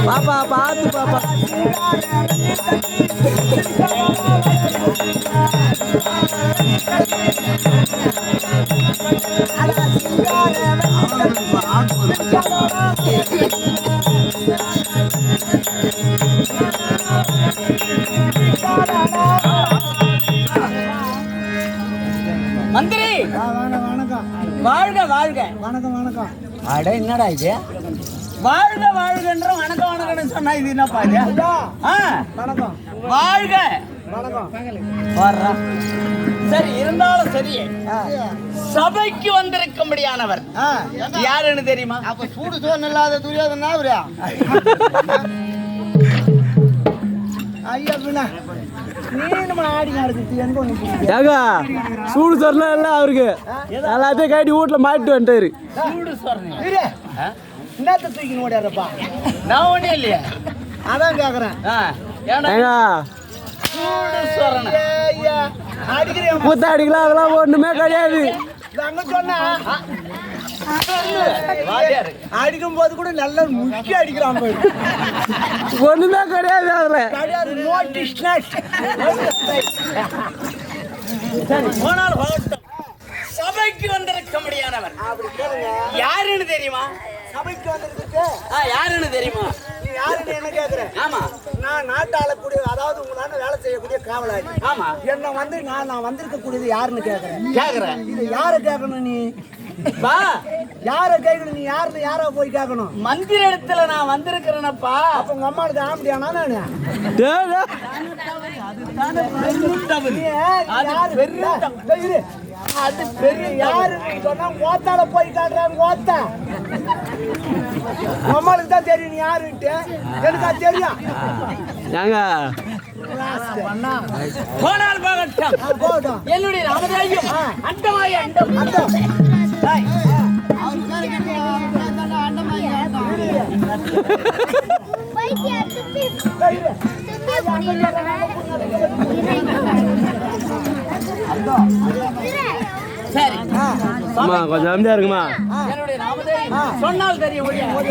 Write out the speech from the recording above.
பாப்பா பார்த்து பாப்பா மந்திரி வாழ்க வாழ்க. வணக்கம் வணக்கம். அட என்னடா இது வாழ்க வாழ்கன்ற வணக்கம் வணக்கம்னு சொன்னா இது என்னப்பா இது? வணக்கம் வாழ்க வணக்கம். வர்றா. சரி இருந்தாலும் சரி, சபைக்கு வந்திருக்கும்படியானவர் யாருன்னு தெரியுமா? அப்ப சூடு சோறு இல்லாத துரியோதனா அவரா? ஐயா பின்ன சூடு சொரலாம் இல்ல அவருக்கு எல்லாத்தையும் கைடி வீட்டுல மாட்டிட்டு வந்துட்டாரு. சூடு சொரணை என்னத்த தூக்கி ஓடியாரப்பா? நான் ஒண்ணே இல்லையா? அதான் கேக்குறேன். சூடு சொரணை அடிக்கிறேன் பூத்த அடிக்கலாம் அதெல்லாம் ஒண்ணுமே கிடையாது. அங்க சொன்னா அடிக்கும் போது கூட நல்லா முக்கிய அடிக்கிறான். ஒண்ணுமே கிடையாது அதுல. சரி போனால் போகட்டும். சபைக்கு வந்திருக்க முடியாதவர் யாருன்னு தெரியுமா? சபைக்கு வந்திருக்கு யாருன்னு தெரியுமா? நீ யாருன்னு என்ன கேக்குறேன்? ஆமா, நான் நாட்டு ஆளக்கூடிய, அதாவது உங்களால வேலை செய்யக்கூடிய காவலாளி. ஆமா, என்ன வந்து நான் வந்திருக்க கூடியது யாருன்னு கேக்குறேன். கேக்குறேன். இது யாரை கேட்கணும்? நீ பா யார கேட்கணும்? நீ யாருன்னு யாரா போய் கேட்கணும்? மந்திர இடத்துல நான் வந்திருக்கிறேனப்பா. அப்ப உங்க அம்மாவுக்கு ஆம்பிடியானா? நானு அது பெரிய யாருன்னு சொன்னா ஓத்தால போய் காட்டுறாங்க. ஓத்தா அம்மாளுக்கு தான் தெரியும் நீ யாருன்ட்டு. எனக்கு அது தெரியும். போனால் போகட்டும். போகட்டும். என்னுடைய ராமதாயும் அண்டமாய அண்டம் அண்டம் சரி கொஞ்சம் அமைதியா இருக்குமா? என்னுடைய ராமதாயும் சொன்னால் தெரியும். ஒழியா